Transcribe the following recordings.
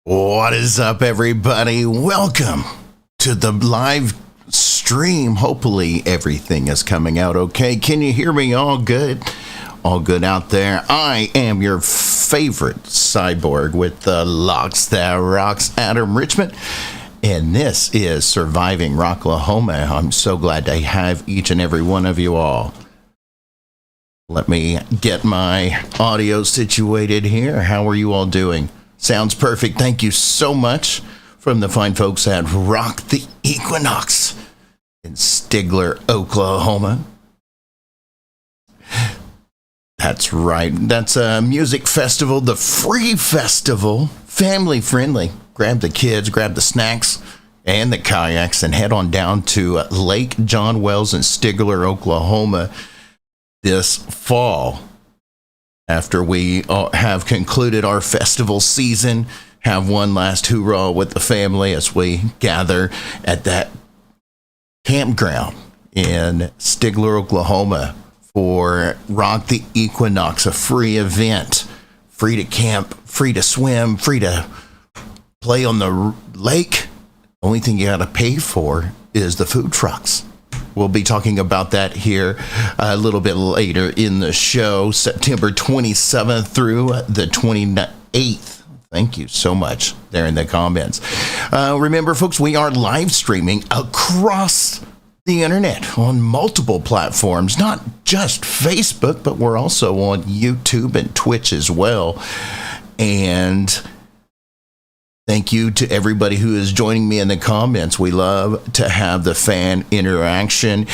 What is up, everybody? Welcome to the live stream. Hopefully everything is coming out okay. Can you hear me all good? All good out there. I am your favorite cyborg with the locks that rocks, Adam Richmond. And this is Surviving Rocklahoma. I'm so glad to have each and every one of you all. Let me get my audio situated here. How are you all doing? Sounds perfect. Thank you so much from the fine folks at ROK the Equinox in Stigler, Oklahoma. That's right. That's a music festival, the free festival, family friendly. Grab the kids, grab the snacks and the kayaks and head on down to Lake John Wells in Stigler, Oklahoma this fall. After we have concluded our festival season, have one last hoorah with the family as we gather at that campground in Stigler, Oklahoma for ROK the Equinox, a free event, free to camp, free to swim, free to play on the lake. Only thing you got to pay for is the food trucks. We'll be talking about that here a little bit later in the show, September 27th through the 28th. Thank you so much there in the comments. Remember, folks, we are live streaming across the internet on multiple platforms, not just Facebook, but we're also on YouTube and Twitch as well. And thank you to everybody who is joining me in the comments. We love to have the fan interaction.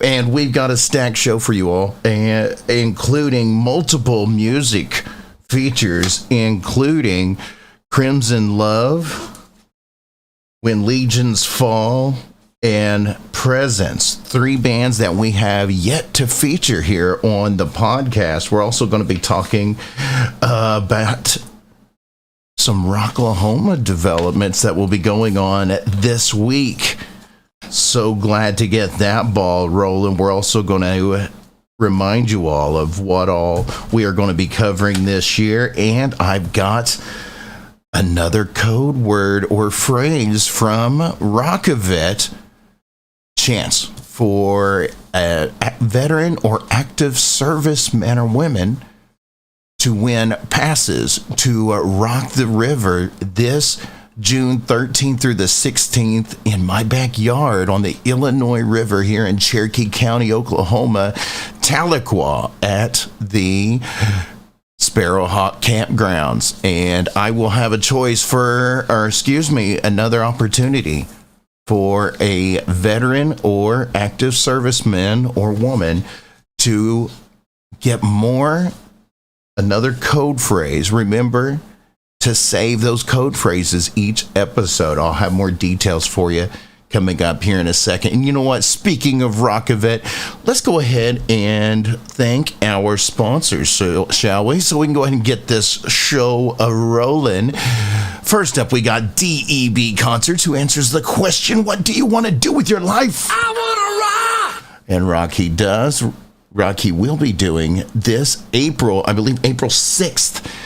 And we've got a stacked show for you all, including multiple music features, including Crimson Love, When Legions Fall, and Prezzence. Three bands that we have yet to feature here on the podcast. We're also going to be talking about some Rocklahoma developments that will be going on this week. So glad to get that ball rolling. We're also going to remind you all of what all we are going to be covering this year. And I've got another code word or phrase from Rockavet. Chance for a veteran or active service men or women to win passes to Rock the River this June 13th through the 16th in my backyard on the Illinois River here in Cherokee County, Oklahoma, Tahlequah at the Sparrowhawk Campgrounds. And I will have a choice another opportunity for a veteran or active serviceman or woman to get another code phrase. Remember to save those code phrases each episode. I'll have more details for you coming up here in a second. And you know what? Speaking of Rockavet, let's go ahead and thank our sponsors, shall we? So we can go ahead and get this show rolling. First up, we got DEB Concerts, who answers the question, what do you want to do with your life? I want to rock! And Rocky does. Rocky will be doing this April 6th.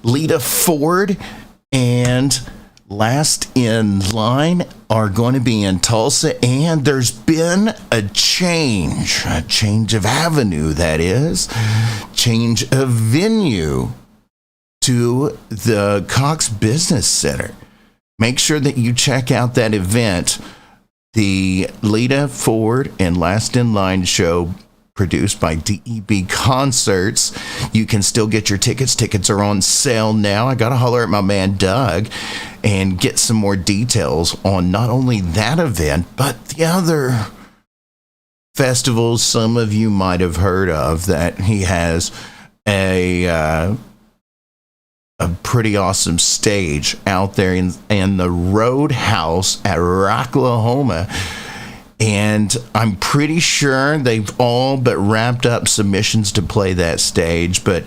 Lita Ford and Last in Line are going to be in Tulsa, and there's been a change of avenue, that is, change of venue to the Cox Business Center. Make sure that you check out that event, the Lita Ford and Last in Line show, produced by DEB Concerts. You can still get your tickets. Tickets are on sale now. I got to holler at my man Doug and get some more details on not only that event, but the other festivals some of you might have heard of that he has a pretty awesome stage out there in the Roadhouse at Rocklahoma. And I'm pretty sure they've all but wrapped up submissions to play that stage. But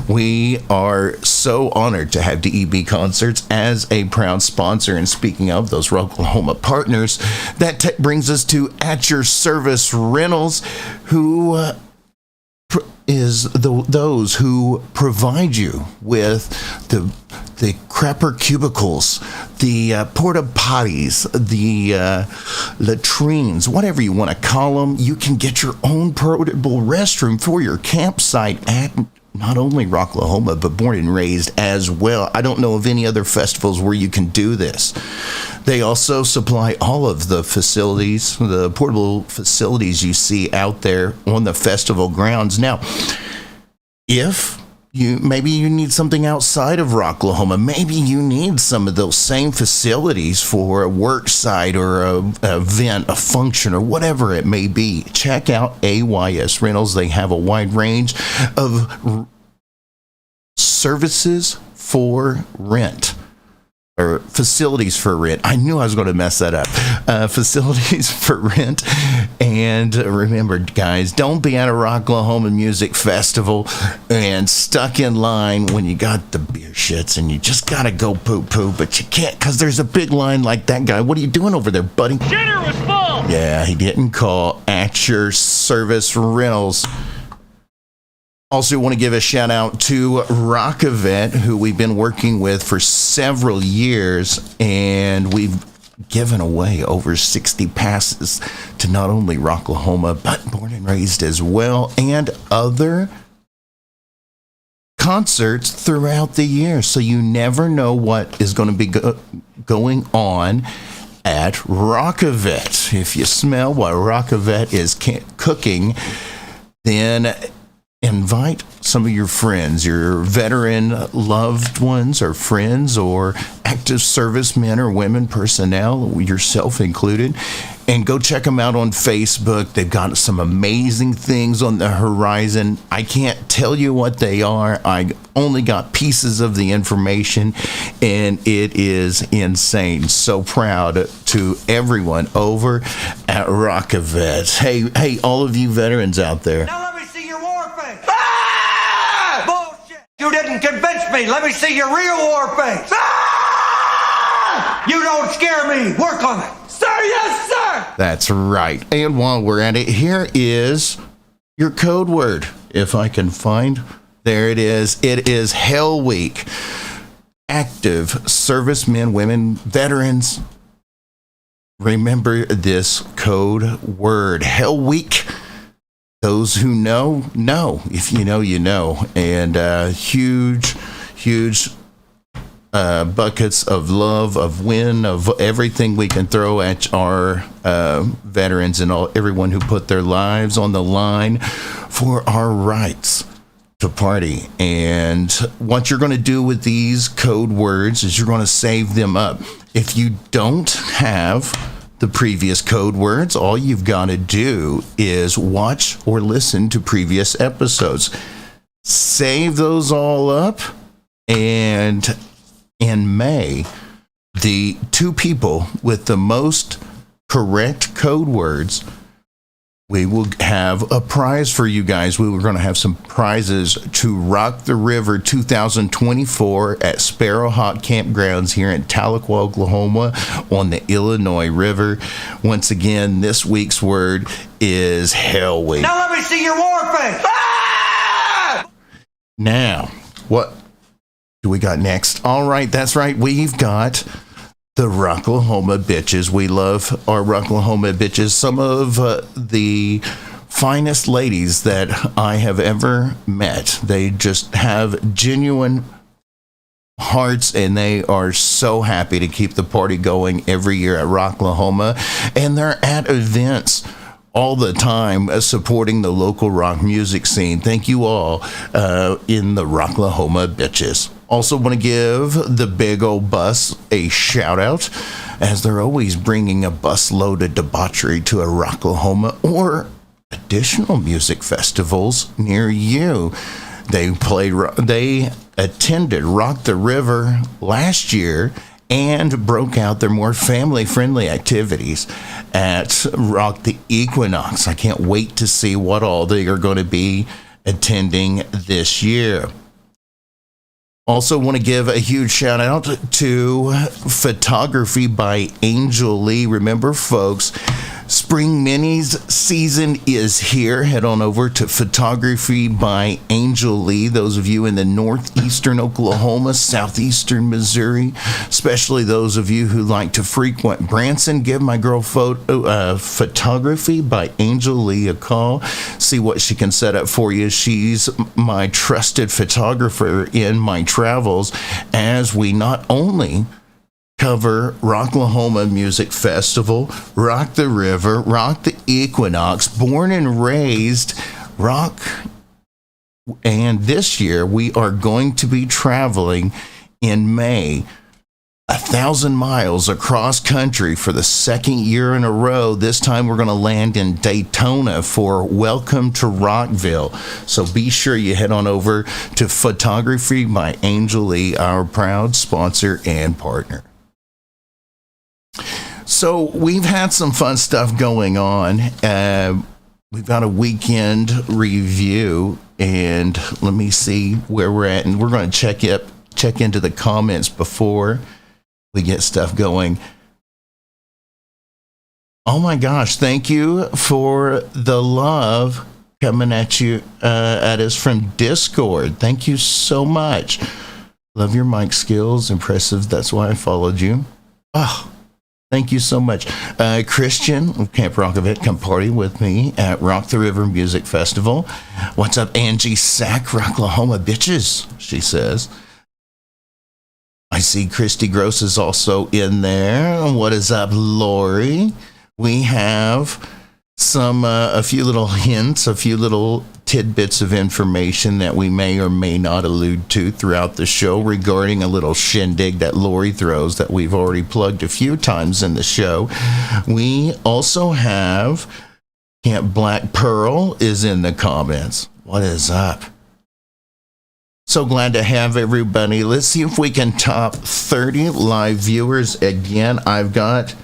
we are so honored to have DEB Concerts as a proud sponsor. And speaking of those Rocklahoma partners, that brings us to At Your Service Rentals, who is those who provide you with the the crapper cubicles, the porta potties, the latrines, whatever you want to call them. You can get your own portable restroom for your campsite at not only Rocklahoma, but Born and Raised as well. I don't know of any other festivals where you can do this. They also supply all of the facilities, the portable facilities you see out there on the festival grounds. Now, if maybe you need something outside of Rocklahoma, maybe you need some of those same facilities for a work site or an event, a function, or whatever it may be, check out AYS Rentals. They have a wide range of services for rent. Or facilities for rent. I knew I was going to mess that up. Facilities for rent. And remember, guys, don't be at a Rocklahoma Music Festival and stuck in line when you got the beer shits and you just got to go poo-poo, but you can't because there's a big line like that guy. What are you doing over there, buddy? Dinner was full. Yeah, he didn't call at your service rentals. Also want to give a shout out to Rock Event, who we've been working with for several years, and we've given away over 60 passes to not only Rocklahoma, but Born and Raised as well, and other concerts throughout the year. So you never know what is going to be going on at Rock Event. If you smell what Rock Event is cooking, then invite some of your friends, your veteran loved ones or friends or active servicemen or women personnel, yourself included, and go check them out on Facebook. They've got some amazing things on the horizon. I can't tell you what they are. I only got pieces of the information, and it is insane. So proud to everyone over at Rock Event. Hey, all of you veterans out there. You didn't convince me. Let me see your real war face. Ah! You don't scare me. Work on it. Sir, yes, sir. That's right. And while we're at it, here is your code word. If I can find, there it is. It is Hell Week. Active servicemen, women, veterans. Remember this code word. Hell Week. Those who know. If you know, you know. And huge buckets of love, of wind, of everything we can throw at our veterans and everyone who put their lives on the line for our rights to party. And what you're going to do with these code words is you're going to save them up. If you don't have the previous code words, all you've got to do is watch or listen to previous episodes. Save those all up, and in May, the two people with the most correct code words, we will have a prize for you guys. We were going to have some prizes to Rock the River 2024 at Sparrowhawk Campgrounds here in Tahlequah, Oklahoma on the Illinois River. Once again, this week's word is Hell Week. Now let me see your war face. Ah! Now, what do we got next? All right, that's right. We've got the Rocklahoma bitches. We love our Rocklahoma bitches. Some of the finest ladies that I have ever met. They just have genuine hearts, and they are so happy to keep the party going every year at Rocklahoma. And they're at events all the time supporting the local rock music scene. Thank you all in the Rocklahoma bitches. Also want to give the Big Old Bus a shout out, as they're always bringing a busload of debauchery to a Rocklahoma or additional music festivals near you. They attended Rock the River last year and broke out their more family-friendly activities at Rock the Equinox. I can't wait to see what all they are going to be attending this year. Also want to give a huge shout out to photography by Angel Lee. Remember, folks, Spring Minis season is here. Head on over to Photography by Angel Lee. Those of you in the northeastern Oklahoma, southeastern Missouri, especially those of you who like to frequent Branson, give my girl Photography by Angel Lee a call. See what she can set up for you. She's my trusted photographer in my travels, as we not only cover Rocklahoma Music Festival, Rock the River, Rock the Equinox, born and raised rock. And this year we are going to be traveling in May 1,000 miles across country for the second year in a row. This time we're going to land in Daytona for Welcome to Rockville. So be sure you head on over to Photography by Angel Lee, our proud sponsor and partner. So we've had some fun stuff going on. We've got a weekend review, and let me see where we're at. And we're going to check into the comments before we get stuff going. Oh my gosh! Thank you for the love coming at us from Discord. Thank you so much. Love your mic skills, impressive. That's why I followed you. Oh. Thank you so much. Christian of Camp Rockavet, come party with me at Rock the River Music Festival. What's up, Angie Sack, Rocklahoma bitches, she says. I see Christy Gross is also in there. What is up, Lori? We have a few little hints, a few little tidbits of information that we may or may not allude to throughout the show regarding a little shindig that Lori throws that we've already plugged a few times in the show. We also have Camp Black Pearl is in the comments. What is up? So glad to have everybody. Let's see if we can top 30 live viewers again. I've got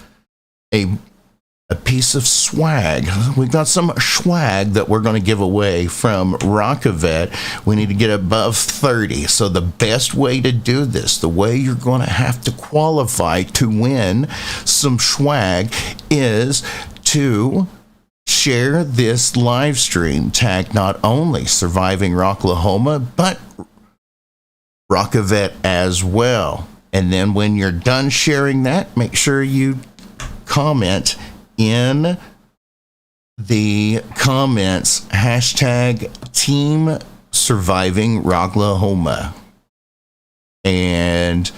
a piece of swag. We've got some swag that we're going to give away from Rockavet. We need to get above 30. So the best way to do this, the way you're going to have to qualify to win some swag, is to share this live stream. Tag not only Surviving Rocklahoma, but Rockavet as well. And then when you're done sharing that, make sure you comment in the comments hashtag Team Surviving Rocklahoma. And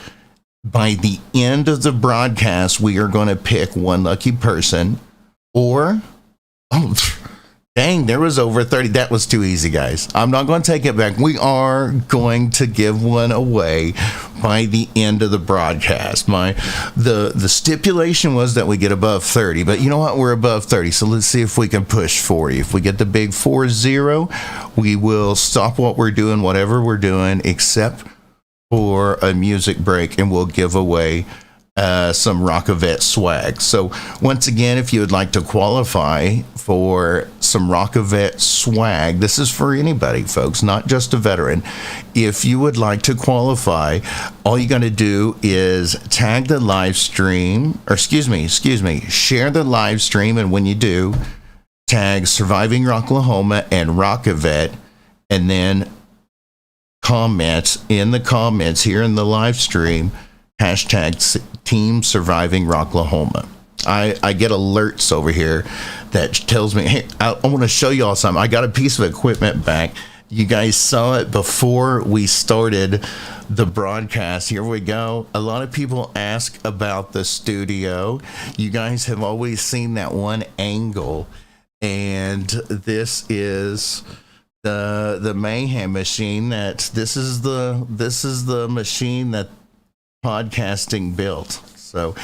by the end of the broadcast, we are going to pick one lucky person, or dang, there was over 30. That was too easy, guys. I'm not going to take it back. We are going to give one away by the end of the broadcast. The stipulation was that we get above 30, but you know what? We're above 30, so let's see if we can push 40. If we get the big 40, we will stop what we're doing, whatever we're doing, except for a music break, and we'll give away some Rockavet swag. So once again, if you would like to qualify for some Rockavet swag, this is for anybody, folks, not just a veteran. If you would like to qualify, all you got to do is tag the live stream, or excuse me, share the live stream, and when you do, tag Surviving Rocklahoma and Rockavet, and then comment in the comments here in the live stream hashtag Team Surviving Rocklahoma. I get alerts over here that tells me, hey, I want to show you all something. I got a piece of equipment back. You guys saw it before we started the broadcast. Here we go. A lot of people ask about the studio. You guys have always seen that one angle, and this is the mayhem machine. This is the machine that podcasting built. So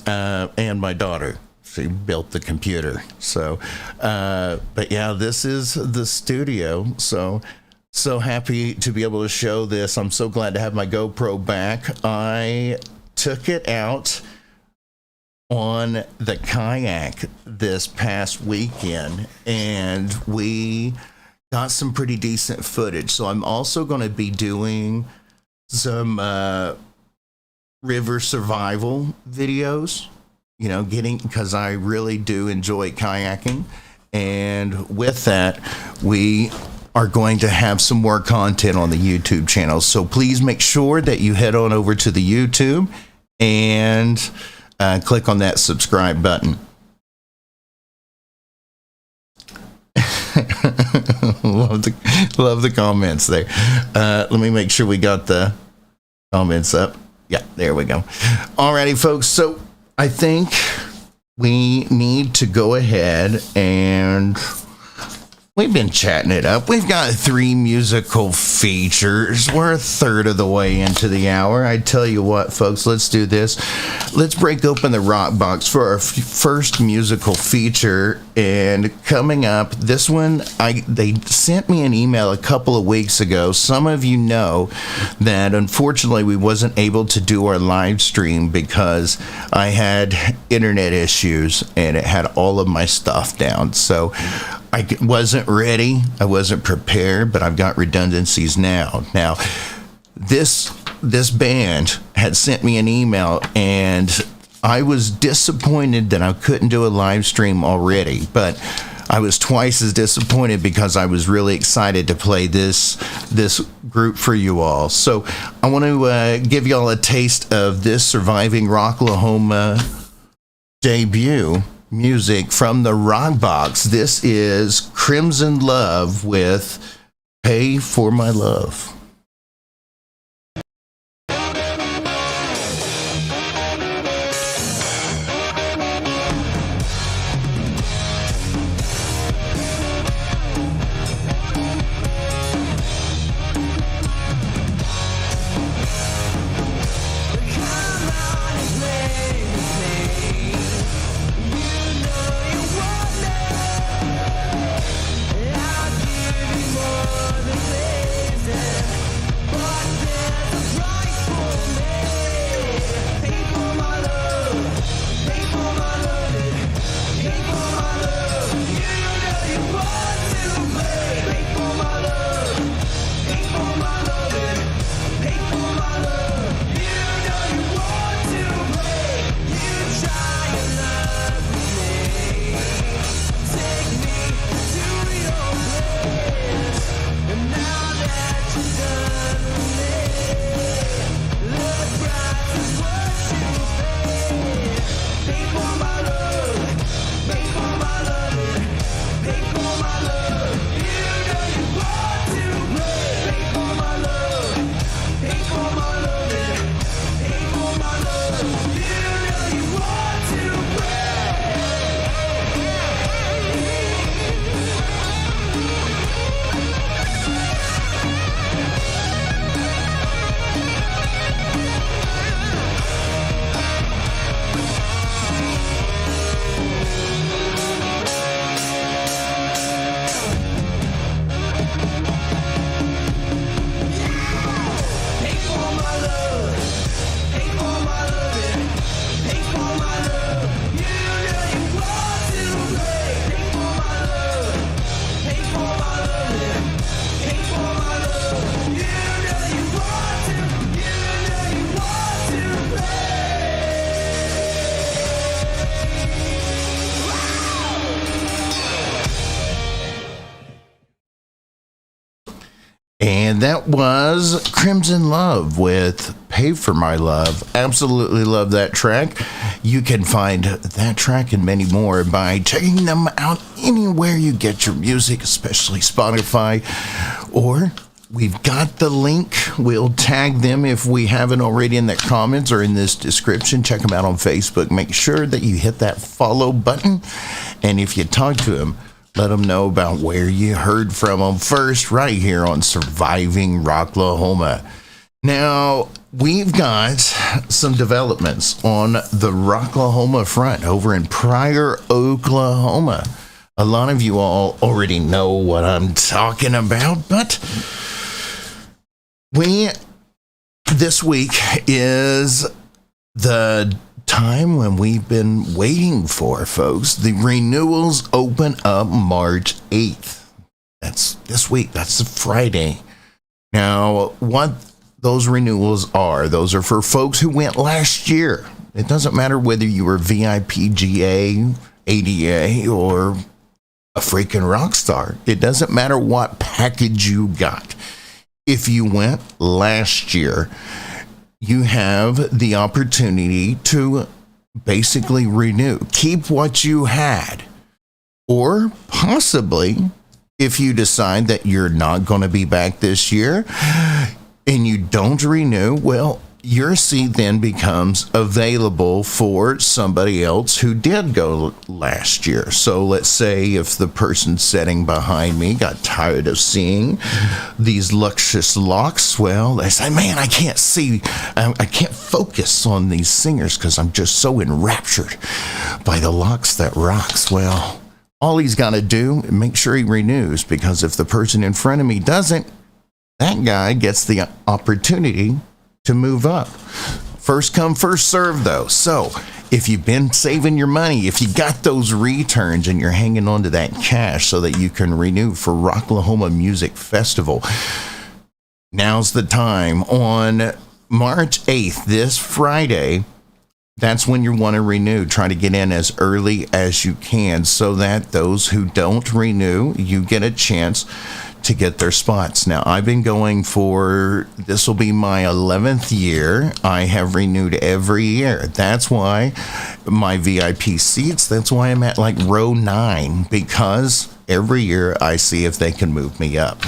and my daughter, she built the computer. So but yeah, this is the studio. So happy to be able to show this. I'm so glad to have my GoPro back. I took it out on the kayak this past weekend, and we got some pretty decent footage. So I'm also going to be doing some river survival videos. getting, because I really do enjoy kayaking. And with that, we are going to have some more content on the YouTube channel. So please make sure that you head on over to the YouTube and click on that subscribe button. love the comments there. Let me make sure we got the comments up. Yeah, there we go. Alrighty, folks. So I think we need to go ahead, and we've been chatting it up. We've got 3 musical features. We're a third of the way into the hour. I tell you what, folks, let's do this. Let's break open the ROK box for our first musical feature. And coming up, this one, they sent me an email a couple of weeks ago. Some of you know that unfortunately we wasn't able to do our live stream because I had internet issues and it had all of my stuff down. So I wasn't ready. I wasn't prepared, but I've got redundancies now. Now, this band had sent me an email, and I was disappointed that I couldn't do a live stream already, but I was twice as disappointed because I was really excited to play this group for you all. So I want to give y'all a taste of this Surviving Rocklahoma debut music from the ROK box. This is Crimson Love with Pay for My Love. And that was Crimson Love with Pay for My Love. Absolutely love that track. You can find that track and many more by checking them out anywhere you get your music, especially Spotify. Or we've got the link. We'll tag them if we haven't already in the comments or in this description. Check them out on Facebook. Make sure that you hit that follow button. And if you talk to them, let them know about where you heard from them first, right here on Surviving Rocklahoma. Now, we've got some developments on the Rocklahoma front over in Pryor, Oklahoma. A lot of you all already know what I'm talking about, but this week is the time when we've been waiting for, folks. The renewals open up March 8th. That's this week. That's the Friday. Now, what those renewals are, those are for folks who went last year. It doesn't matter whether you were VIP, GA, ADA, or a freaking rock star. It doesn't matter what package you got. If you went last year, you have the opportunity to basically renew, keep what you had, or possibly if you decide that you're not going to be back this year and you don't renew, well, your seat then becomes available for somebody else who did go last year. So let's say if the person sitting behind me got tired of seeing these luscious locks, well, they say, man, I can't see, I can't focus on these singers because I'm just so enraptured by the locks that rocks. Well, all he's got to do is make sure he renews, because if the person in front of me doesn't, that guy gets the opportunity to move up. First come, first serve, though. So if you've been saving your money, if you got those returns and you're hanging on to that cash so that you can renew for Rocklahoma Music Festival, now's the time. On March 8th, this Friday, that's when you want to renew. Try to get in as early as you can so that those who don't renew, you get a chance to get their spots. Now, I've been going for, this will be my 11th year. I have renewed every year. That's why my VIP seats, that's why I'm at like row 9, because every year I see if they can move me up.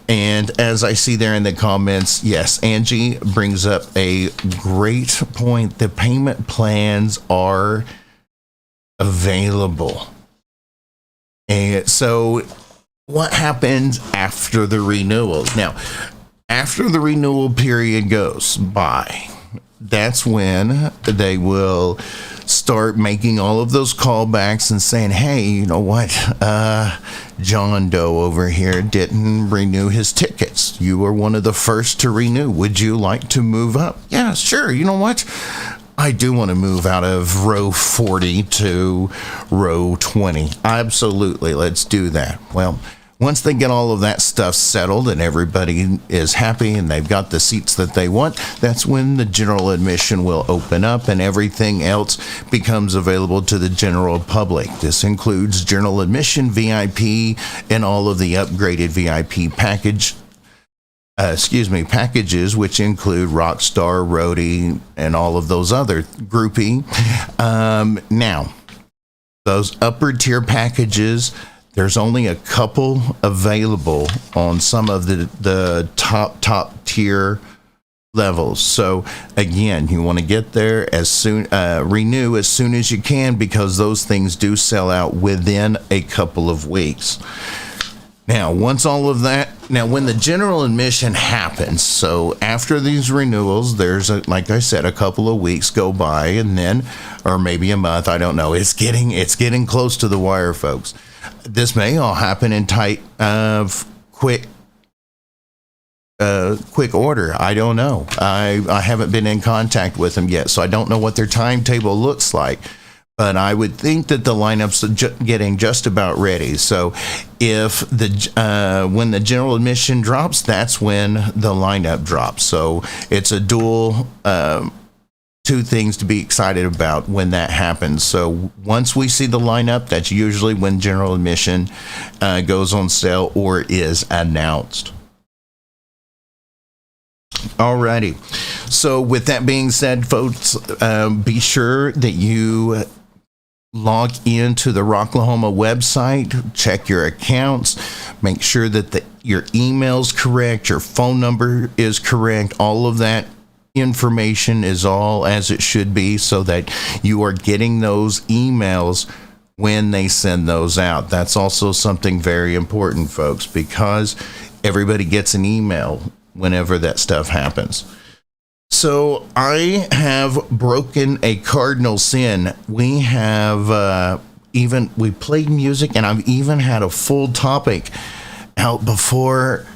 And as I see there in the comments, yes, Angie brings up a great point. The payment plans are available. And so what happens after the renewals? Now, after the renewal period goes by, that's when they will start making all of those callbacks and saying, hey, you know what? John Doe over here didn't renew his tickets. You were one of the first to renew. Would you like to move up? Yeah, sure. You know what? I do want to move out of row 40 to row 20. Absolutely. Let's do that. Well, once they get all of that stuff settled and everybody is happy and they've got the seats that they want, that's when the general admission will open up and everything else becomes available to the general public. This includes general admission, VIP, and all of the upgraded VIP packages, which include Rockstar, Roadie, and all of those other groupie. Now, those upper tier packages, there's only a couple available on some of the top tier levels. So again, you want to get there as soon, renew as soon as you can, because those things do sell out within a couple of weeks. Now, once all of that, now when the general admission happens, so after these renewals, there's like I said, a couple of weeks go by, and then, or maybe a month, I don't know. It's getting close to the wire, folks. This may all happen in tight, quick order. I don't know. I haven't been in contact with them yet, so I don't know what their timetable looks like. But I would think that the lineup's getting just about ready. So if when the general admission drops, that's when the lineup drops. So it's a dual two things to be excited about when that happens. So once we see the lineup, that's usually when general admission goes on sale or is announced. Alrighty. So with that being said, folks, be sure that you log into the Rocklahoma website, check your accounts, make sure that your email's correct, your phone number is correct, all of that information is all as it should be, so that you are getting those emails when they send those out. That's also something very important, folks, because everybody gets an email whenever that stuff happens. So I have broken a cardinal sin. We have we played music, and I've even had a full topic out before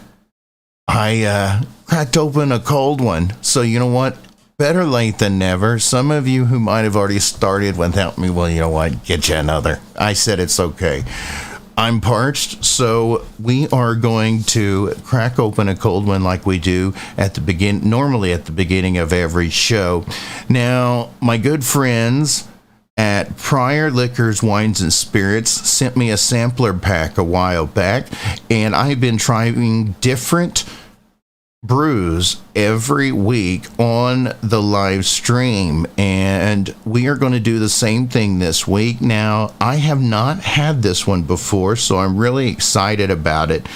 I cracked open a cold one. So you know what? Better late than never. Some of you who might have already started without me, well, you know what? Get you another. I said it's okay. I'm parched, so we are going to crack open a cold one like we do normally at the beginning of every show. Now, my good friends at Prior Liquors, Wines, and Spirits sent me a sampler pack a while back, and I've been trying different brews every week on the live stream, and we are going to do the same thing this week. Now, I have not had this one before, so I'm really excited about it.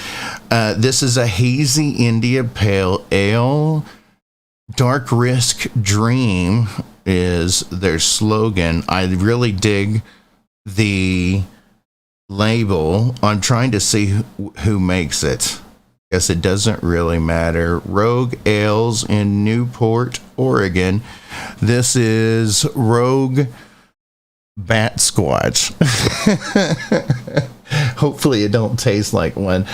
This is a Hazy India Pale Ale. Dark Risk Dream is their slogan. I really dig the label. I'm trying to see who makes it. Guess it doesn't really matter. Rogue Ales in Newport, Oregon. This is Rogue Bat Squatch. Hopefully it don't taste like one,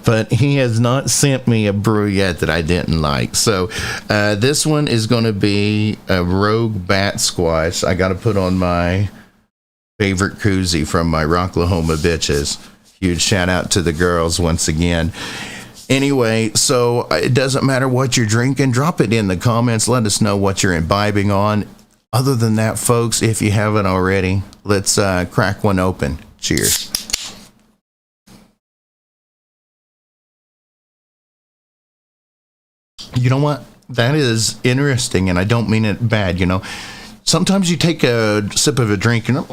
but he has not sent me a brew yet that I didn't like. So this one is going to be a Rogue Bat Squatch. I got to put on my favorite koozie from my Rocklahoma bitches. Huge shout out to the girls once again. Anyway, so it doesn't matter what you're drinking. Drop it in the comments. Let us know what you're imbibing on. Other than that, folks, if you haven't already, let's crack one open. Cheers. You know what? That is interesting, and I don't mean it bad, you know. Sometimes you take a sip of a drink and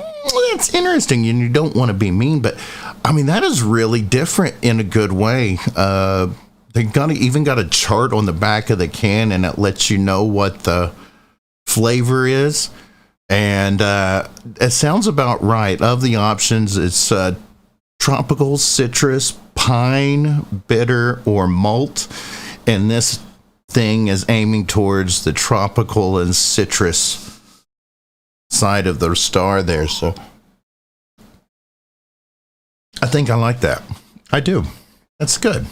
it's interesting, and you don't want to be mean, but I mean, that is really different in a good way. They even got a chart on the back of the can, and it lets you know what the flavor is. And it sounds about right. Of the options, it's tropical, citrus, pine, bitter, or malt. And this thing is aiming towards the tropical and citrus side of the star there. So I think I like that. I do. That's good.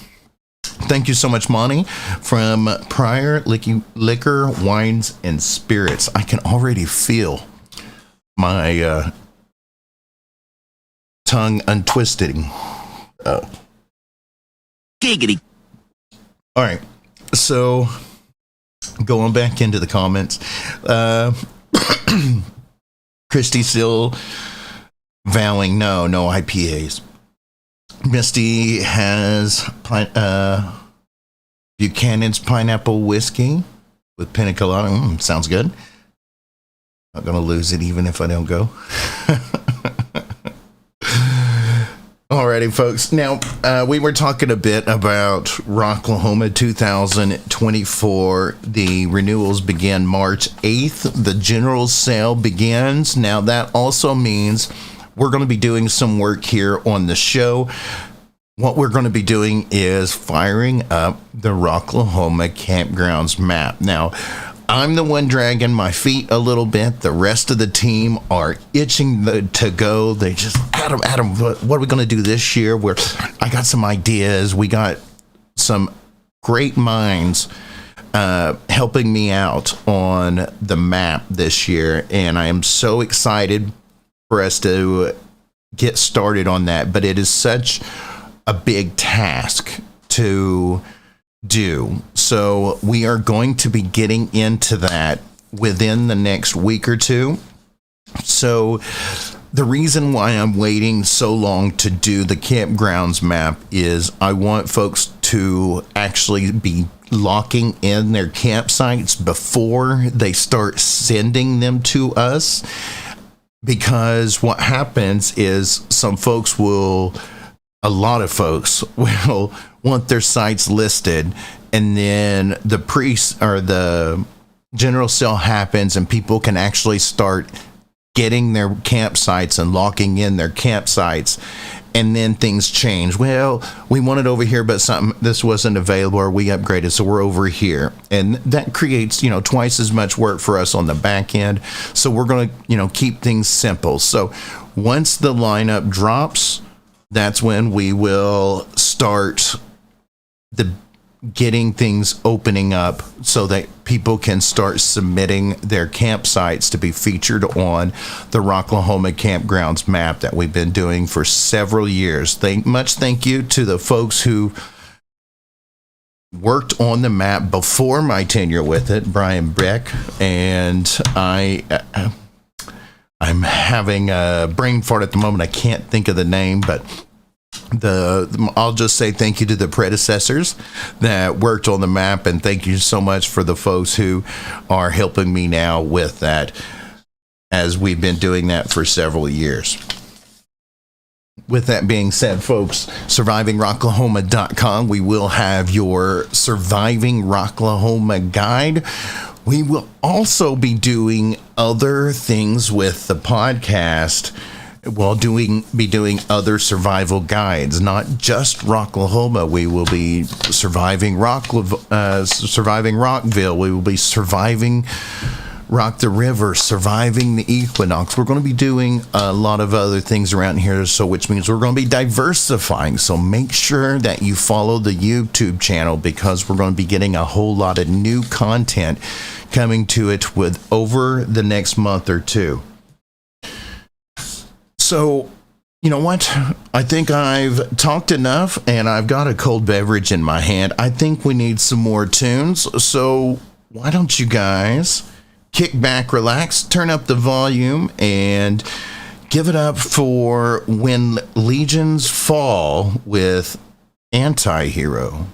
Thank you so much, Monty, from Prior Liquor, Wines, and Spirits. I can already feel my tongue untwisting. Giggity. All right. So going back into the comments, Christy still vowing no IPAs. Misty has Buchanan's Pineapple Whiskey with Pina Colada. Sounds good. Not going to lose it even if I don't go. Alrighty, folks. Now, we were talking a bit about Rocklahoma 2024. The renewals begin March 8th. The general sale begins. Now, that also means we're going to be doing some work here on the show. What we're going to be doing is firing up the Rocklahoma Campgrounds map. Now, I'm the one dragging my feet a little bit. The rest of the team are itching to go. They just, Adam, what are we going to do this year? I got some ideas. We got some great minds helping me out on the map this year, and I am so excited for us to get started on that. But it is such a big task to do. So we are going to be getting into that within the next week or two. So the reason why I'm waiting so long to do the campgrounds map is I want folks to actually be locking in their campsites before they start sending them to us. Because what happens is a lot of folks will want their sites listed, and then the general sale happens and people can actually start getting their campsites and locking in their campsites, and then things change. Well, we want it over here, but this wasn't available, or we upgraded, so we're over here. And that creates, twice as much work for us on the back end. So we're going to, keep things simple. So once the lineup drops, that's when we will start the getting things opening up so that people can start submitting their campsites to be featured on the Rocklahoma campgrounds map that we've been doing for several years. Thank you to the folks who worked on the map before my tenure with it, Brian Beck, and I'm having a brain fart at the moment. I can't think of the name, but I'll just say thank you to the predecessors that worked on the map, and thank you so much for the folks who are helping me now with that, as we've been doing that for several years. With that being said, folks, survivingrocklahoma.com, we will have your Surviving Rocklahoma guide. We will also be doing other things with the podcast. We'll be doing other survival guides, not just Rocklahoma. We will be surviving Rockville. We will be surviving Rock the River, surviving the equinox. We're going to be doing a lot of other things around here, so which means we're going to be diversifying. So make sure that you follow the YouTube channel, because we're going to be getting a whole lot of new content coming to it with over the next month or two. So, you know what? I think I've talked enough, and I've got a cold beverage in my hand. I think we need some more tunes. So why don't you guys kick back, relax, turn up the volume, and give it up for When Legions Fall with Anti-Hero.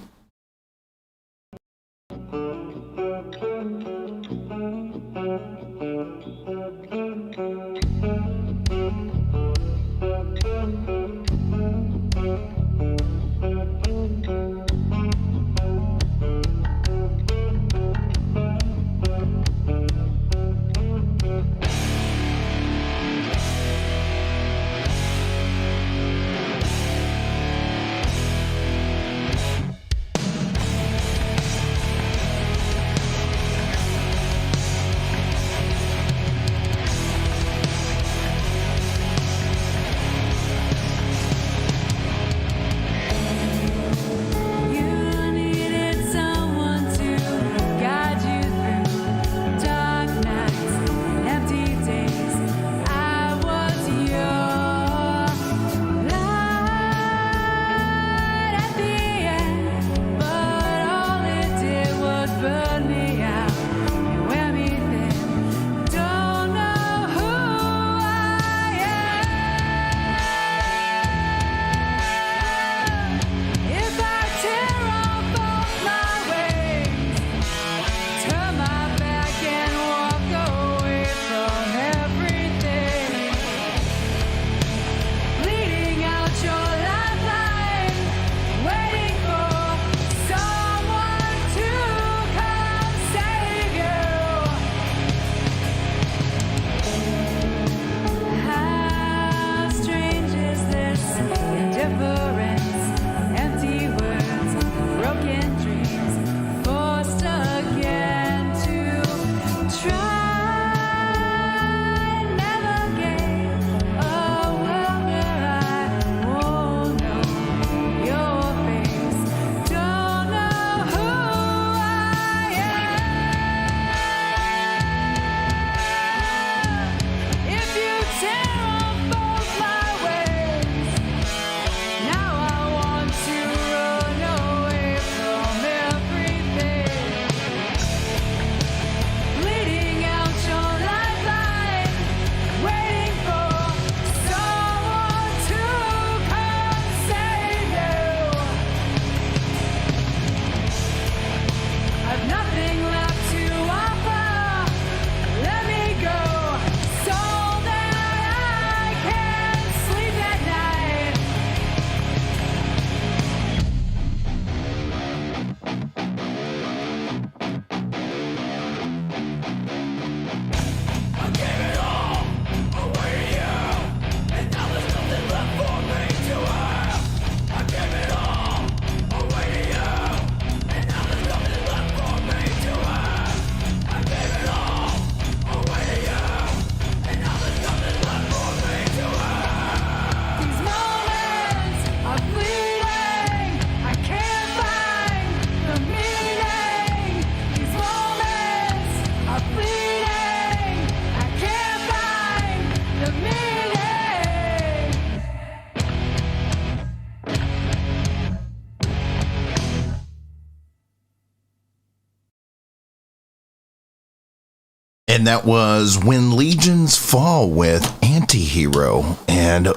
And that was When Legions Fall with Antihero. And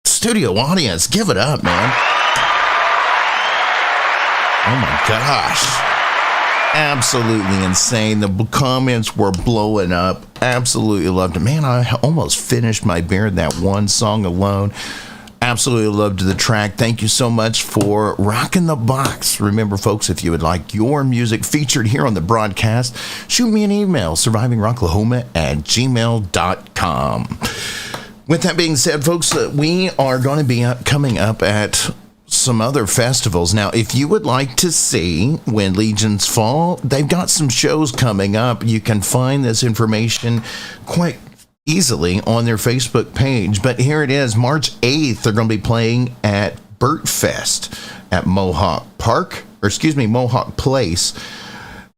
studio audience, give it up, man. Oh my gosh. Absolutely insane. The comments were blowing up. Absolutely loved it. Man, I almost finished my beer in that one song alone. Absolutely loved the track. Thank you so much for rocking the box. Remember, folks, if you would like your music featured here on the broadcast, shoot me an email, survivingrocklahoma@gmail.com. With that being said, folks, we are going to be coming up at some other festivals. Now, if you would like to see When Legions Fall, they've got some shows coming up. You can find this information quite easily on their Facebook page. But here it is, March 8th, they're going to be playing at Burt Fest at Mohawk Place.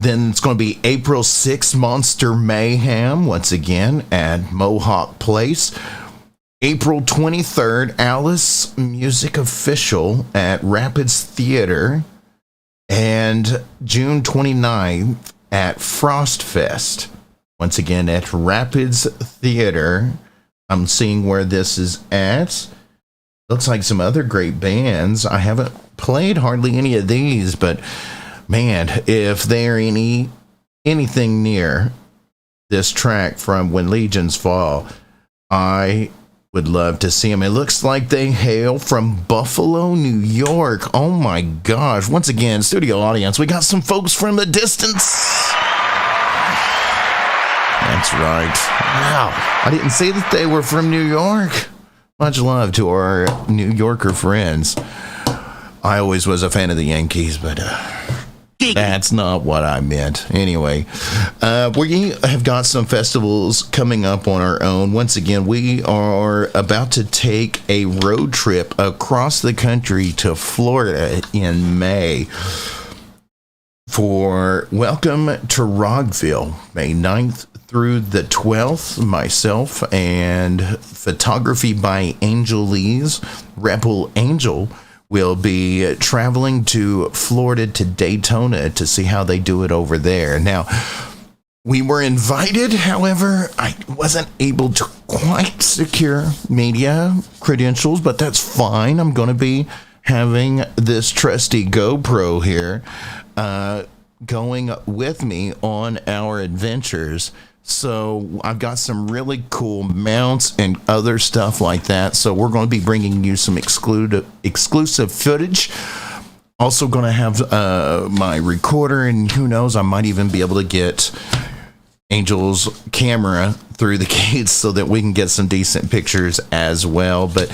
Then it's going to be April 6th, Monster Mayhem, once again, at Mohawk Place. April 23rd, Alice Music Official at Rapids Theater. And June 29th at Frost Fest. Once again, at Rapids Theater. I'm seeing where this is at. Looks like some other great bands. I haven't played hardly any of these, but man, if they're anything near this track from When Legions Fall, I would love to see them. It looks like they hail from Buffalo, New York. Oh my gosh. Once again, studio audience, we got some folks from the distance. That's right. Wow. I didn't say that they were from New York. Much love to our New Yorker friends. I always was a fan of the Yankees, but that's not what I meant. Anyway, we have got some festivals coming up on our own. Once again, we are about to take a road trip across the country to Florida in May for Welcome to Rockville, May 9th through the 12th. Myself and photography by Angel Lee's Rebel Angel will be traveling to Florida, to Daytona, to see how they do it over there. Now, we were invited, however, I wasn't able to quite secure media credentials, but that's fine. I'm going to be having this trusty GoPro here going with me on our adventures. So I've got some really cool mounts and other stuff like that. So we're going to be bringing you some exclusive footage. Also going to have my recorder, and who knows, I might even be able to get Angel's camera through the gates so that we can get some decent pictures as well. But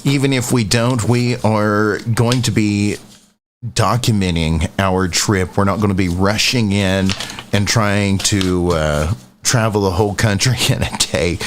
even if we don't, we are going to be documenting our trip. We're not going to be rushing in and trying to travel the whole country in a day.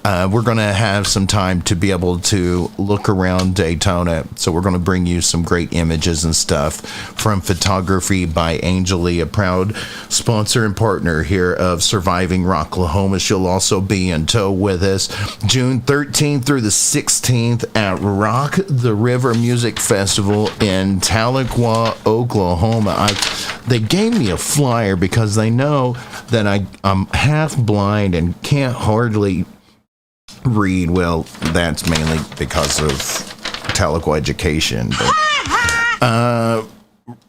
We're going to have some time to be able to look around Daytona. So we're going to bring you some great images and stuff from Photography by Angel Lee, a proud sponsor and partner here of Surviving Rocklahoma. She'll also be in tow with us June 13th through the 16th at ROK the River Music Festival in Tahlequah, Oklahoma. They gave me a flyer because they know that I'm half blind and can't hardly read. Well, that's mainly because of Tahlequah education. But,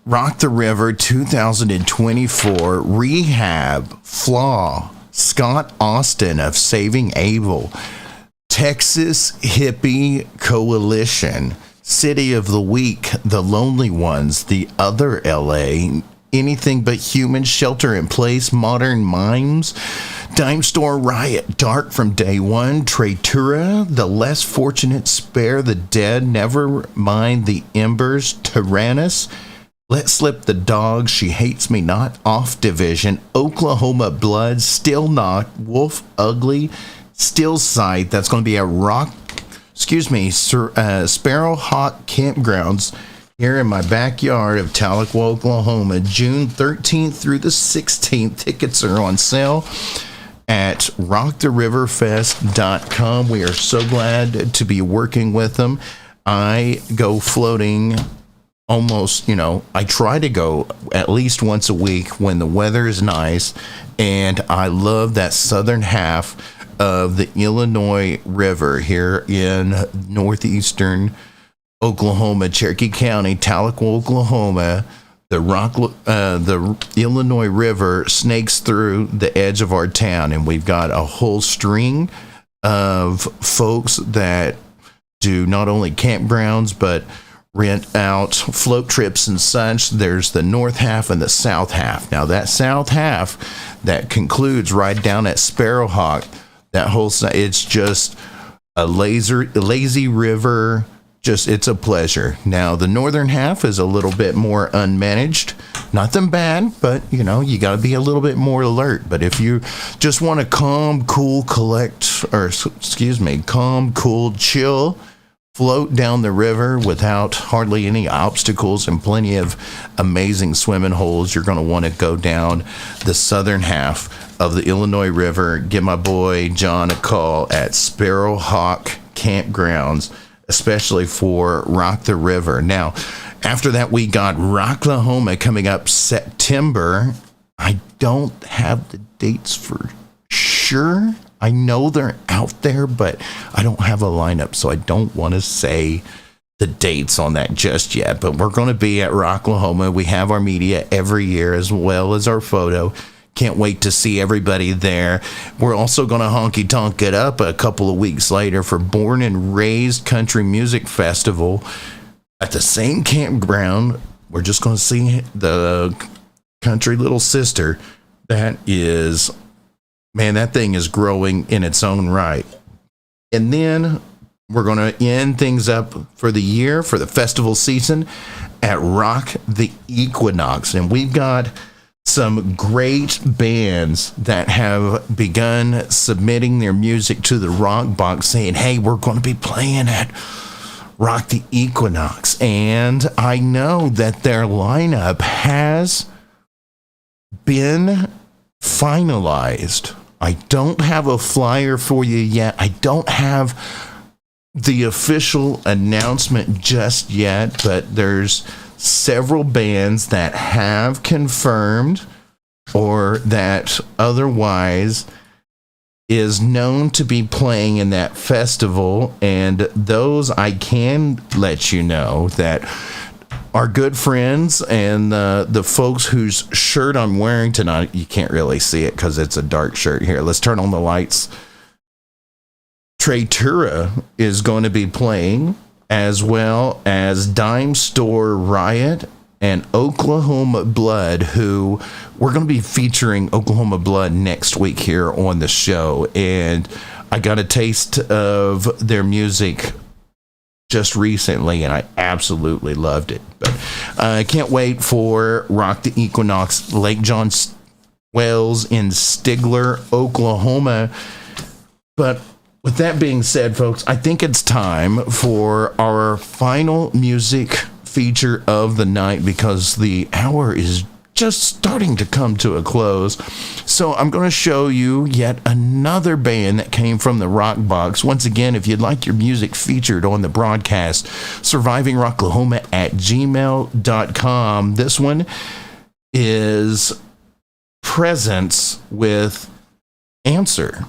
ROK the River 2024, Rehab, Flaw, Scott Austin of Saving Abel, Texas Hippie Coalition, City of the Week, The Lonely Ones, The Other LA, Anything But Human, Shelter in Place, Modern Mimes, Dime Store Riot, Dark from Day One, Traitura, The Less Fortunate, Spare the Dead, Never Mind the Embers, Tyrannus, Let Slip the Dog, She Hates Me Not, Off Division, Oklahoma Blood, Still Knock, Wolf Ugly, Still Sight. That's going to be a Sparrowhawk Campgrounds here in my backyard of Tahlequah, Oklahoma, June 13th through the 16th. Tickets are on sale at rocktheriverfest.com. We are so glad to be working with them. I go floating almost, I try to go at least once a week when the weather is nice. And I love that southern half of the Illinois River here in northeastern Oklahoma, Cherokee County, Tahlequah, Oklahoma. The Illinois River snakes through the edge of our town, and we've got a whole string of folks that do not only campgrounds but rent out float trips and such. There's the north half and the south half. Now that south half that concludes right down at Sparrowhawk, that whole side, it's just a lazy river. Just, it's a pleasure. Now the northern half is a little bit more unmanaged. Nothing bad, but you got to be a little bit more alert. But if you just want to calm, cool, chill, float down the river without hardly any obstacles and plenty of amazing swimming holes, you're going to want to go down the southern half of the Illinois River. Give my boy John a call at Sparrowhawk Campgrounds, especially for Rock the River. Now, after that, we got Rocklahoma coming up September. I don't have the dates for sure. I know they're out there, but I don't have a lineup, so I don't want to say the dates on that just yet. But we're going to be at Rocklahoma. We have our media every year as well as our photo. Can't wait to see everybody there. We're also going to honky tonk it up a couple of weeks later for Born and Raised Country Music Festival at the same campground. We're just going to see the country little sister. That is, man, that thing is growing in its own right. And then we're going to end things up for the year, for the festival season, at Rock the Equinox. And we've got some great bands that have begun submitting their music to the ROK Box saying, hey, we're going to be playing at Rock the Equinox. And I know that their lineup has been finalized. I don't have a flyer for you yet. I don't have the official announcement just yet, but there's several bands that have confirmed or that otherwise is known to be playing in that festival. And those I can let you know that our good friends and the folks whose shirt I'm wearing tonight, you can't really see it because it's a dark shirt here. Let's turn on the lights. Traitura is going to be playing, as well as Dime Store Riot and Oklahoma Blood, who we're going to be featuring Oklahoma Blood next week here on the show. And I got a taste of their music just recently, and I absolutely loved it. But I can't wait for Rock the Equinox, Lake John Wells in Stigler, Oklahoma. But with that being said, folks, I think it's time for our final music feature of the night because the hour is just starting to come to a close. So I'm going to show you yet another band that came from the ROK Box. Once again, if you'd like your music featured on the broadcast, survivingrocklahoma at gmail.com. This one is Prezzence with Answer.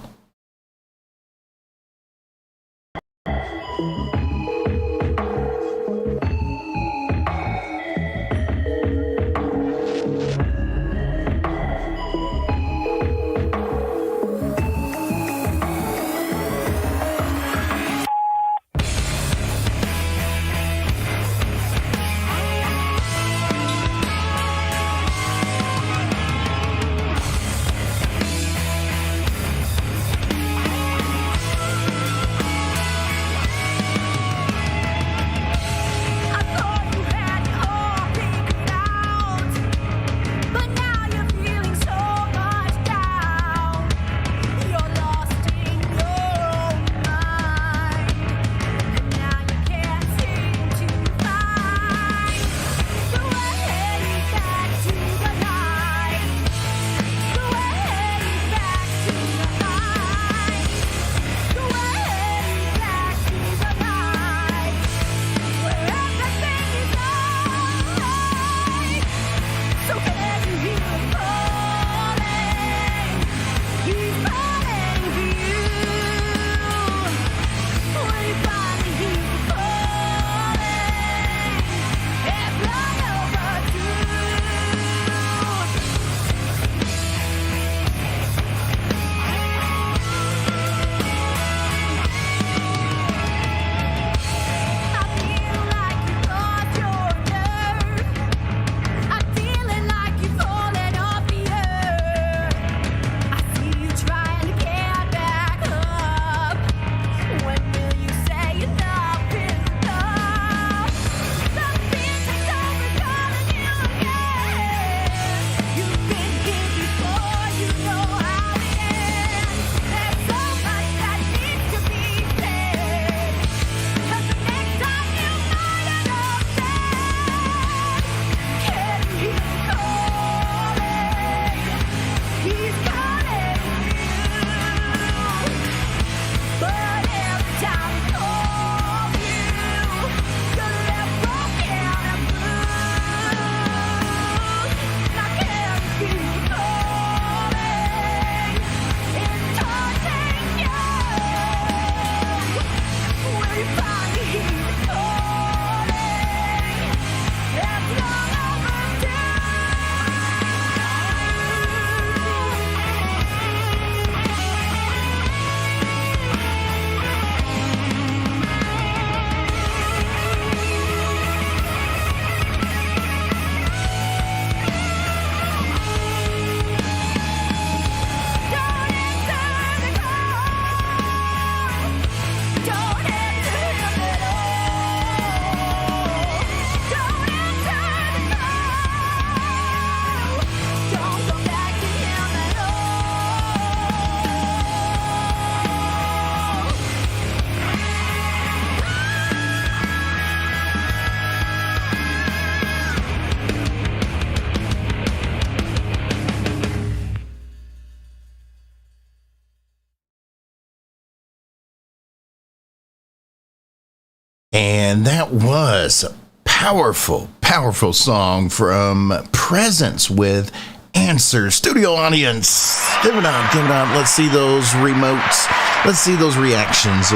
And that was a powerful, powerful song from Prezzence with Answer. Studio audience, give it up, give it up. Let's see those remotes. Let's see those reactions,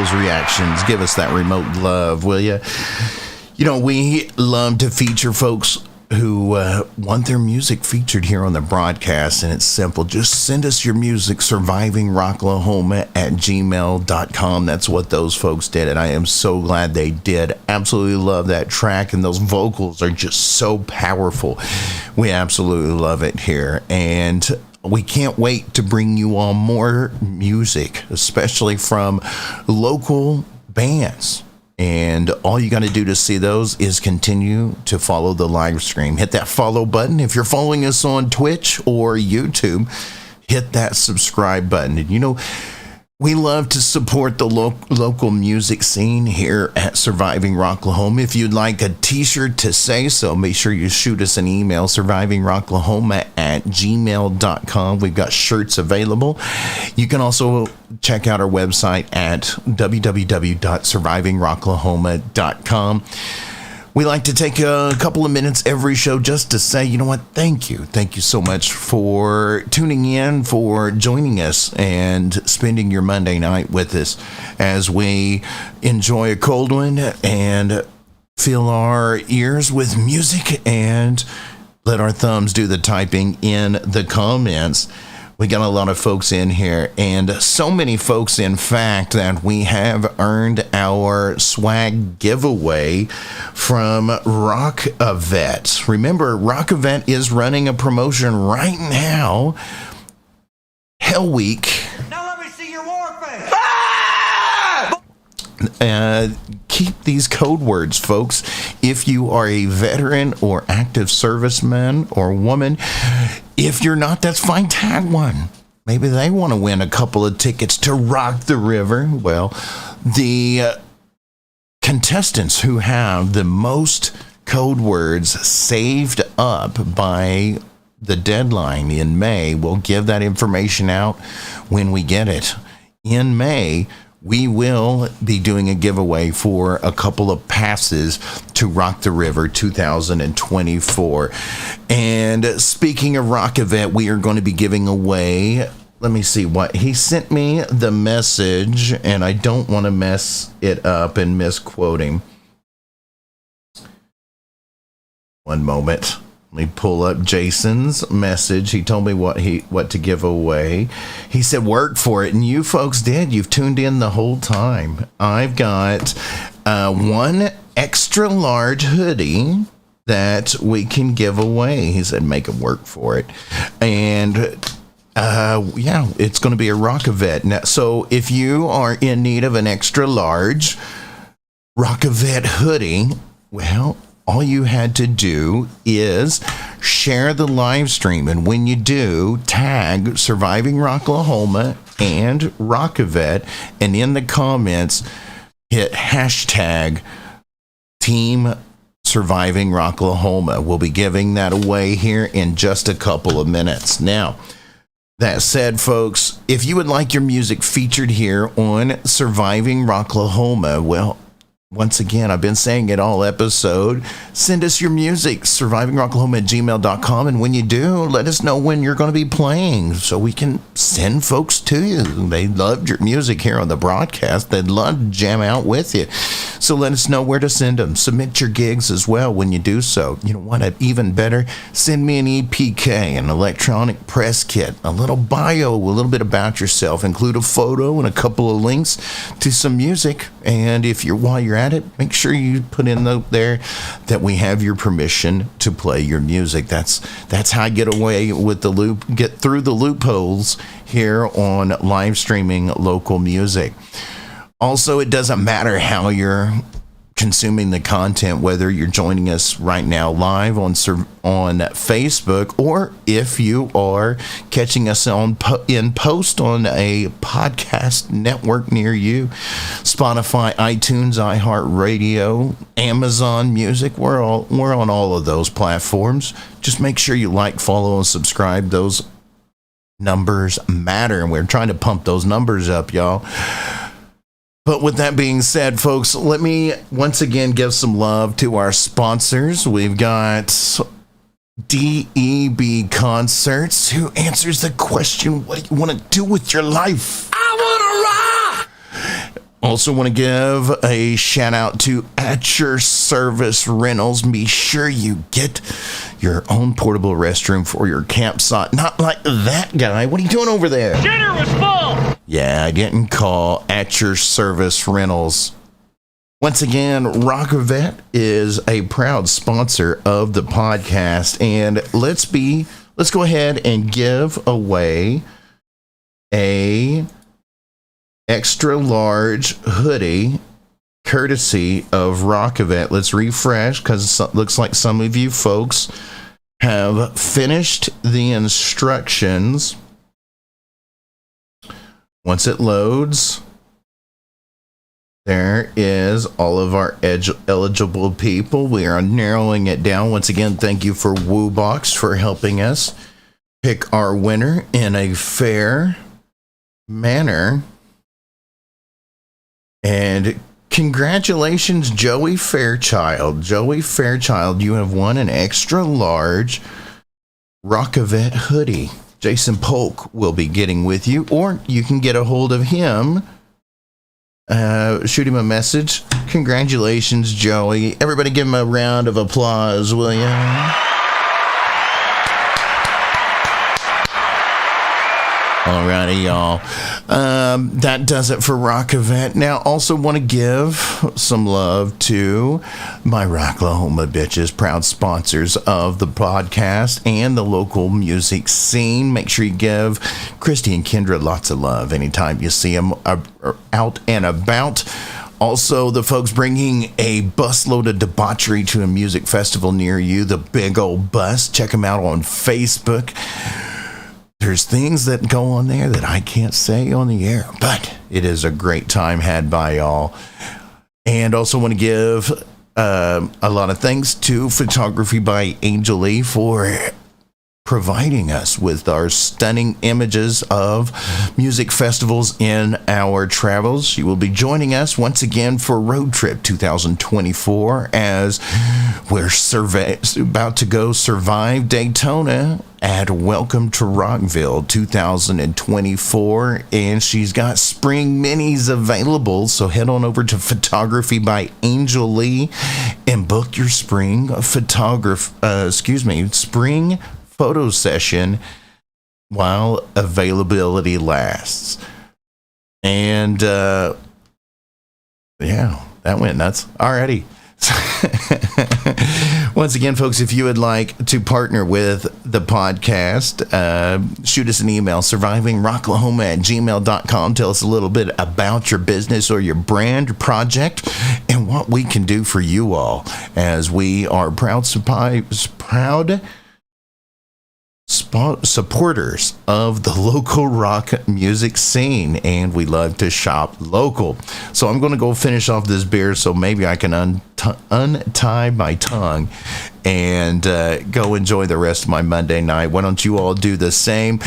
Give us that remote love, will you? You know, we love to feature folks who want their music featured here on the broadcast, and it's simple. Just send us your music, survivingrocklahoma@gmail.com. That's what those folks did, and I am so glad they did. Absolutely love that track, and those vocals are just so powerful. We absolutely love it here, and we can't wait to bring you all more music, especially from local bands. And all you got to do to see those is continue to follow the live stream. Hit that follow button. If you're following us on Twitch or YouTube, hit that subscribe button. And you know, we love to support the local music scene here at Surviving Rocklahoma. If you'd like a t-shirt to say so, make sure you shoot us an email, survivingrocklahoma@gmail.com. We've got shirts available. You can also check out our website at www.survivingrocklahoma.com. We like to take a couple of minutes every show just to say, you know what, thank you. Thank you so much for tuning in, for joining us, and spending your Monday night with us as we enjoy a cold one and fill our ears with music and let our thumbs do the typing in the comments. We got a lot of folks in here, and so many folks, in fact, that we have earned our swag giveaway from ROK Event. Remember, ROK Event is running a promotion right now. Hell Week. Now let me see your war face. Keep these code words, folks. If you are a veteran or active serviceman or woman, if you're not, that's fine. Tag one. Maybe they want to win a couple of tickets to Rock the River. Well, the contestants who have the most code words saved up by the deadline in May will give that information out when we get it. In May, we will be doing a giveaway for a couple of passes to Rock the River 2024. And speaking of Rock Event, we are going to be giving away, let me see what, he sent me the message, and I don't want to mess it up and misquote him. One moment. Let me pull up Jason's message. He told me what to give away. He said, work for it. And you folks did. You've tuned in the whole time. I've got one extra large hoodie that we can give away. He said, make him work for it. And yeah, it's going to be a ROK Event. Now, so if you are in need of an extra large ROK Event hoodie, well, all you had to do is share the live stream. And when you do, tag Surviving Rocklahoma and ROK Event. And in the comments, hit hashtag Team Surviving Rocklahoma. We'll be giving that away here in just a couple of minutes. Now, that said, folks, if you would like your music featured here on Surviving Rocklahoma, well, once again, I've been saying it all episode. Send us your music, survivingrocklahoma@gmail.com. And when you do, let us know when you're going to be playing so we can send folks to you. They loved your music here on the broadcast. They'd love to jam out with you. So let us know where to send them. Submit your gigs as well when you do so. You know what? Even better, send me an EPK, an electronic press kit, a little bio, a little bit about yourself. Include a photo and a couple of links to some music. And if while you're at it, make sure you put in there that we have your permission to play your music. That's how I get away with get through the loopholes here on live streaming local music. Also, it doesn't matter how you're consuming the content, whether you're joining us right now live on Facebook, or if you are catching us in post on a podcast network near you, Spotify, iTunes, iHeartRadio, Amazon Music. We're on all of those platforms. Just make sure you like, follow, and subscribe. Those numbers matter, and we're trying to pump those numbers up, y'all. But with that being said, folks, let me once again give some love to our sponsors. We've got DEB Concerts, who answers the question, what do you want to do with your life? I wanna rock! Also want to give a shout out to At Your Service Rentals. Be sure you get your own portable restroom for your campsite. Not like that guy. What are you doing over there? Dinner was full! Yeah, I didn't call At Your Service Rentals. Once again, Rockavet is a proud sponsor of the podcast, and let's go ahead and give away a extra large hoodie courtesy of Rockavet. Let's refresh, because it looks like some of you folks have finished the instructions. Once it loads, there is all of our eligible people. We are narrowing it down. Once again, thank you for ROK Box for helping us pick our winner in a fair manner. And congratulations, Joey Fairchild. Joey Fairchild, you have won an extra large Rockavet hoodie. Jason Polk will be getting with you, or you can get a hold of him. Shoot him a message. Congratulations, Joey. Everybody give him a round of applause, will you? Alrighty, y'all. That does it for Rockavet. Now, also want to give some love to my Rocklahoma bitches, proud sponsors of the podcast and the local music scene. Make sure you give Christy and Kendra lots of love anytime you see them out and about. Also, the folks bringing a busload of debauchery to a music festival near you, the Big Old Bus. Check them out on Facebook. There's things that go on there that I can't say on the air, but it is a great time had by y'all. And also want to give a lot of thanks to Photography by Angel Lee for providing us with our stunning images of music festivals in our travels. She will be joining us once again for Road Trip 2024 as we're about to go survive Daytona at Welcome to Rockville 2024, and she's got spring minis available, so head on over to Photography by Angel Lee and book your spring spring photo session while availability lasts. And yeah, that went nuts. Alrighty. Once again, folks, if you would like to partner with the podcast, shoot us an email, survivingrocklahoma@gmail.com. Tell us a little bit about your business or your brand project and what we can do for you all, as we are proud supporters of the local rock music scene, and we love to shop local. So I'm going to go finish off this beer so maybe I can untie my tongue and go enjoy the rest of my Monday night. Why don't you all do the same?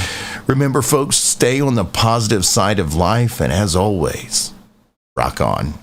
Remember, folks, stay on the positive side of life, and as always, rock on.